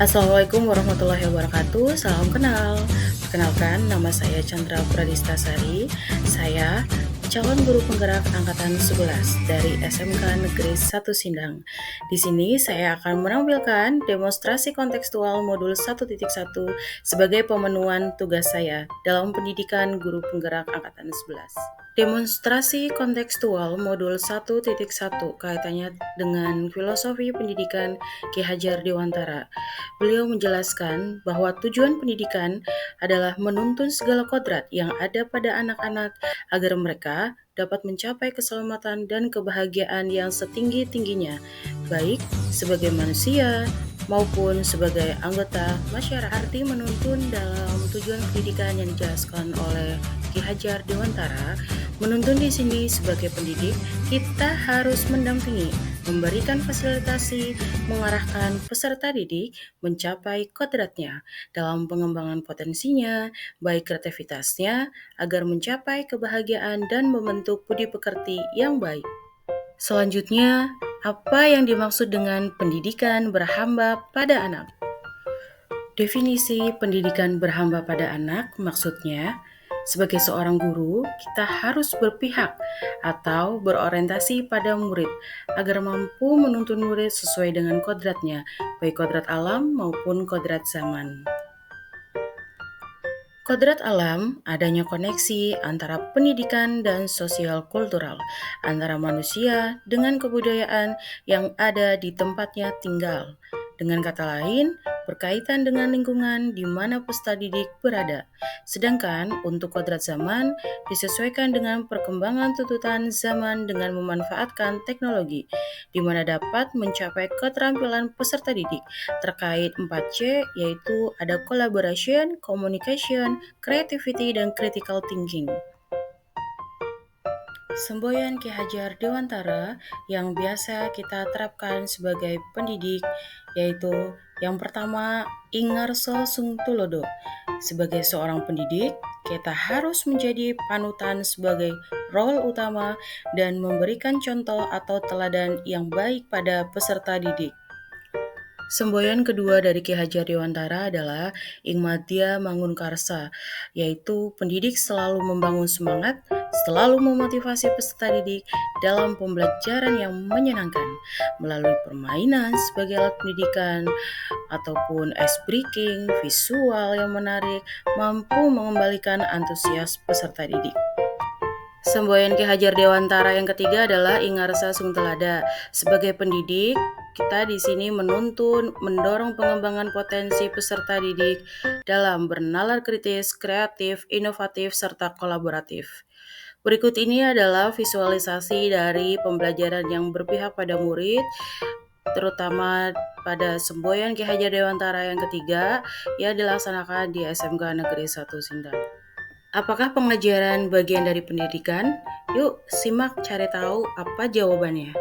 Assalamualaikum warahmatullahi wabarakatuh. Salam kenal. Perkenalkan, nama saya Chandra Pradistasari. Saya calon guru penggerak angkatan 11 dari SMK Negeri 1 Sindang. Di sini saya akan menampilkan demonstrasi kontekstual modul 1.1 sebagai pemenuhan tugas saya dalam pendidikan guru penggerak angkatan 11. Demonstrasi kontekstual modul 1.1 kaitannya dengan filosofi pendidikan Ki Hajar Dewantara. Beliau menjelaskan bahwa tujuan pendidikan adalah menuntun segala kodrat yang ada pada anak-anak agar mereka dapat mencapai keselamatan dan kebahagiaan yang setinggi-tingginya, baik sebagai manusia maupun sebagai anggota masyarakat. Arti menuntun dalam tujuan pendidikan yang dijelaskan oleh Ki Hajar Dewantara, menuntun di sini sebagai pendidik, kita harus mendampingi, memberikan fasilitasi, mengarahkan peserta didik mencapai kodratnya dalam pengembangan potensinya, baik kreativitasnya, agar mencapai kebahagiaan dan membentuk budi pekerti yang baik. Selanjutnya, apa yang dimaksud dengan pendidikan berhamba pada anak? Definisi pendidikan berhamba pada anak maksudnya, sebagai seorang guru, kita harus berpihak atau berorientasi pada murid agar mampu menuntun murid sesuai dengan kodratnya, baik kodrat alam maupun kodrat zaman. Kodrat alam adanya koneksi antara pendidikan dan sosial kultural, antara manusia dengan kebudayaan yang ada di tempatnya tinggal. Dengan kata lain, berkaitan dengan lingkungan di mana peserta didik berada. Sedangkan untuk kodrat zaman disesuaikan dengan perkembangan tuntutan zaman dengan memanfaatkan teknologi, di mana dapat mencapai keterampilan peserta didik terkait 4C, yaitu ada collaboration, communication, creativity, dan critical thinking. Semboyan Ki Hajar Dewantara yang biasa kita terapkan sebagai pendidik yaitu yang pertama, Ingarso Sungtulodo. Sebagai seorang pendidik, kita harus menjadi panutan sebagai role utama dan memberikan contoh atau teladan yang baik pada peserta didik. Semboyan kedua dari Ki Hajar Dewantara adalah Ingmadya Mangunkarsa, yaitu pendidik selalu membangun semangat, selalu memotivasi peserta didik dalam pembelajaran yang menyenangkan melalui permainan sebagai alat pendidikan ataupun ice breaking, visual yang menarik, mampu mengembalikan antusias peserta didik. Semboyan Ki Hajar Dewantara yang ketiga adalah Ingarsa Sungtelada. Sebagai pendidik, kita di sini menuntun, mendorong pengembangan potensi peserta didik dalam bernalar kritis, kreatif, inovatif, serta kolaboratif. Berikut ini adalah visualisasi dari pembelajaran yang berpihak pada murid, terutama pada semboyan Ki Hajar Dewantara yang ketiga, yang dilaksanakan di SMK Negeri 1 Sindang. Apakah pengajaran bagian dari pendidikan? Yuk simak cari tahu apa jawabannya.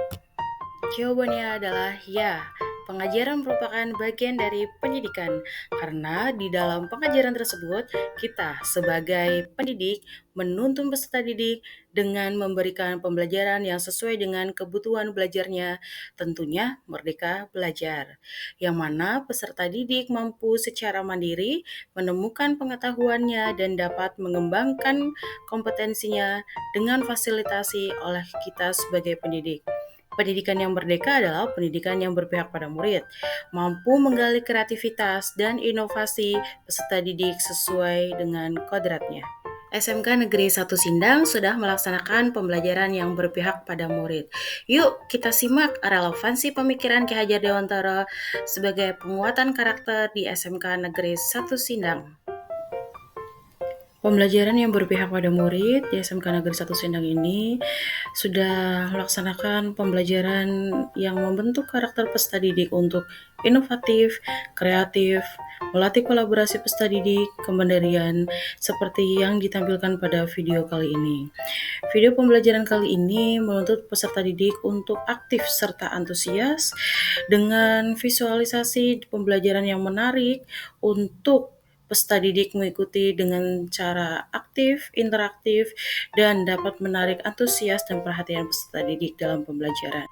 Jawabannya adalah ya, pengajaran merupakan bagian dari pendidikan karena di dalam pengajaran tersebut kita sebagai pendidik menuntun peserta didik dengan memberikan pembelajaran yang sesuai dengan kebutuhan belajarnya, tentunya merdeka belajar, yang mana peserta didik mampu secara mandiri menemukan pengetahuannya dan dapat mengembangkan kompetensinya dengan fasilitasi oleh kita sebagai pendidik. Pendidikan yang merdeka adalah pendidikan yang berpihak pada murid, mampu menggali kreativitas dan inovasi peserta didik sesuai dengan kodratnya. SMK Negeri 1 Sindang sudah melaksanakan pembelajaran yang berpihak pada murid. Yuk kita simak relevansi pemikiran Ki Hajar Dewantara sebagai penguatan karakter di SMK Negeri 1 Sindang. Pembelajaran yang berpihak pada murid di SMK Negeri 1 Sindang ini sudah melaksanakan pembelajaran yang membentuk karakter peserta didik untuk inovatif, kreatif, melatih kolaborasi peserta didik, kemandirian, seperti yang ditampilkan pada video kali ini. Video pembelajaran kali ini menuntut peserta didik untuk aktif serta antusias dengan visualisasi pembelajaran yang menarik untuk peserta didik mengikuti dengan cara aktif, interaktif, dan dapat menarik antusias dan perhatian peserta didik dalam pembelajaran.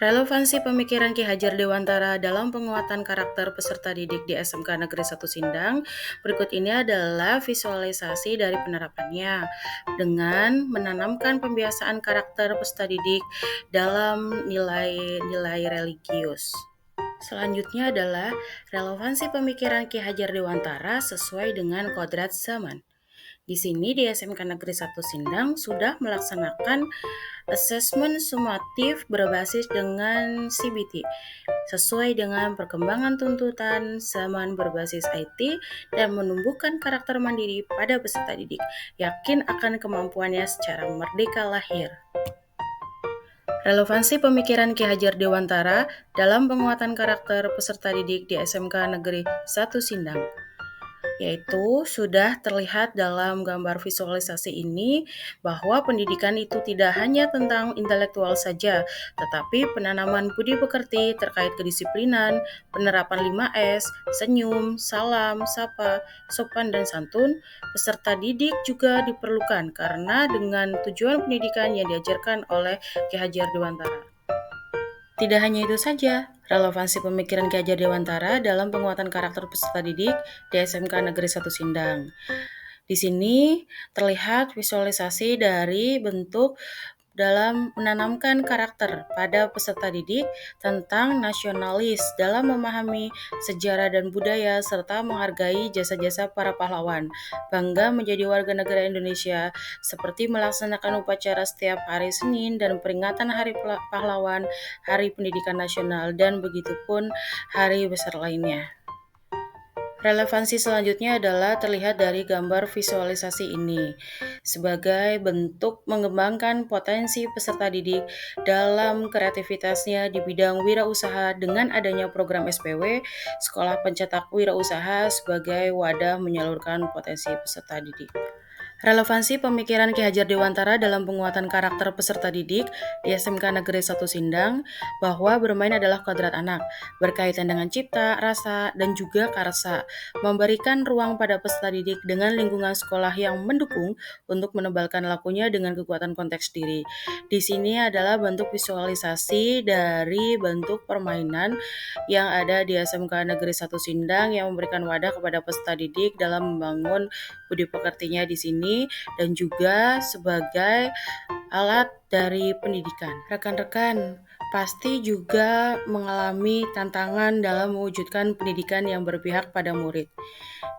Relevansi pemikiran Ki Hajar Dewantara dalam penguatan karakter peserta didik di SMK Negeri 1 Sindang. Berikut ini adalah visualisasi dari penerapannya dengan menanamkan pembiasaan karakter peserta didik dalam nilai-nilai religius. Selanjutnya adalah relevansi pemikiran Ki Hajar Dewantara sesuai dengan kodrat zaman. Di sini di SMK Negeri 1 Sindang sudah melaksanakan asesmen sumatif berbasis dengan CBT sesuai dengan perkembangan tuntutan zaman berbasis IT dan menumbuhkan karakter mandiri pada peserta didik, yakin akan kemampuannya secara merdeka lahir. Relevansi pemikiran Ki Hajar Dewantara dalam penguatan karakter peserta didik di SMK Negeri 1 Sindang, yaitu sudah terlihat dalam gambar visualisasi ini bahwa pendidikan itu tidak hanya tentang intelektual saja, tetapi penanaman budi pekerti terkait kedisiplinan, penerapan 5S, senyum, salam, sapa, sopan dan santun, peserta didik juga diperlukan karena dengan tujuan pendidikan yang diajarkan oleh Ki Hajar Dewantara. Tidak hanya itu saja, relevansi pemikiran Ki Hajar Dewantara dalam penguatan karakter peserta didik di SMK Negeri 1 Sindang. Di sini terlihat visualisasi dari bentuk dalam menanamkan karakter pada peserta didik tentang nasionalis dalam memahami sejarah dan budaya serta menghargai jasa-jasa para pahlawan, bangga menjadi warga negara Indonesia, seperti melaksanakan upacara setiap hari Senin dan peringatan Hari Pahlawan, Hari Pendidikan Nasional, dan begitupun hari besar lainnya. Relevansi selanjutnya adalah terlihat dari gambar visualisasi ini sebagai bentuk mengembangkan potensi peserta didik dalam kreativitasnya di bidang wirausaha dengan adanya program SPW, Sekolah Pencetak Wirausaha sebagai wadah menyalurkan potensi peserta didik. Relevansi pemikiran Ki Hajar Dewantara dalam penguatan karakter peserta didik di SMK Negeri 1 Sindang bahwa bermain adalah kodrat anak, berkaitan dengan cipta, rasa, dan juga karsa, memberikan ruang pada peserta didik dengan lingkungan sekolah yang mendukung untuk menebalkan lakunya dengan kekuatan konteks diri. Di sini adalah bentuk visualisasi dari bentuk permainan yang ada di SMK Negeri 1 Sindang yang memberikan wadah kepada peserta didik dalam membangun budi pekertinya di sini dan juga sebagai alat dari pendidikan. Rekan-rekan pasti juga mengalami tantangan dalam mewujudkan pendidikan yang berpihak pada murid.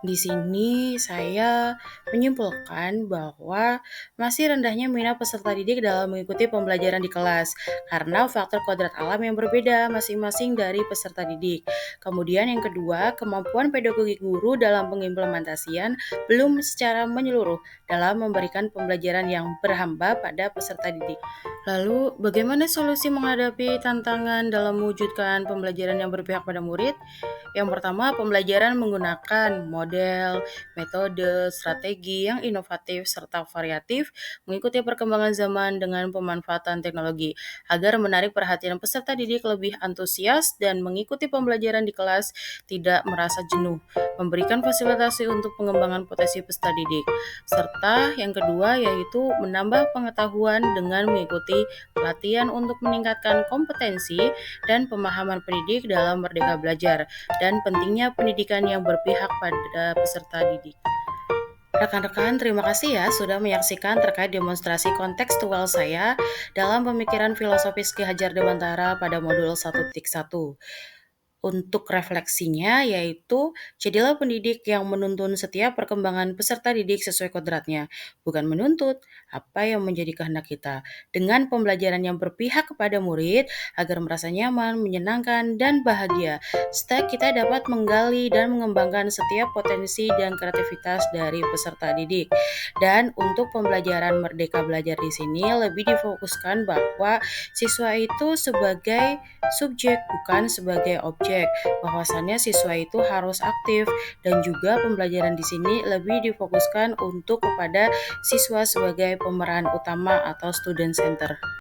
Di sini saya menyimpulkan bahwa masih rendahnya minat peserta didik dalam mengikuti pembelajaran di kelas karena faktor kodrat alam yang berbeda masing-masing dari peserta didik. Kemudian yang kedua, kemampuan pedagogi guru dalam pengimplementasian belum secara menyeluruh dalam memberikan pembelajaran yang berhamba pada peserta didik. Lalu, bagaimana solusi menghadapi tantangan dalam mewujudkan pembelajaran yang berpihak pada murid? Yang pertama, pembelajaran menggunakan model, metode, strategi yang inovatif serta variatif mengikuti perkembangan zaman dengan pemanfaatan teknologi agar menarik perhatian peserta didik lebih antusias dan mengikuti pembelajaran di kelas tidak merasa jenuh, memberikan fasilitasi untuk pengembangan potensi peserta didik, serta yang kedua yaitu menambah pengetahuan dengan mengikuti pelatihan untuk meningkatkan kompetensi dan pemahaman pendidik dalam merdeka belajar dan pentingnya pendidikan yang berpihak pada peserta didik. Rekan-rekan, terima kasih ya sudah menyaksikan terkait demonstrasi kontekstual saya dalam pemikiran filosofis Ki Hajar Dewantara pada modul 1.1. Untuk refleksinya yaitu jadilah pendidik yang menuntun setiap perkembangan peserta didik sesuai kodratnya, bukan menuntut apa yang menjadi kehendak kita, dengan pembelajaran yang berpihak kepada murid agar merasa nyaman, menyenangkan, dan bahagia, serta kita dapat menggali dan mengembangkan setiap potensi dan kreativitas dari peserta didik. Dan untuk pembelajaran merdeka belajar di sini lebih difokuskan bahwa siswa itu sebagai subjek bukan sebagai objek, bahwasannya siswa itu harus aktif dan juga pembelajaran di sini lebih difokuskan untuk kepada siswa sebagai pemeran utama atau student center.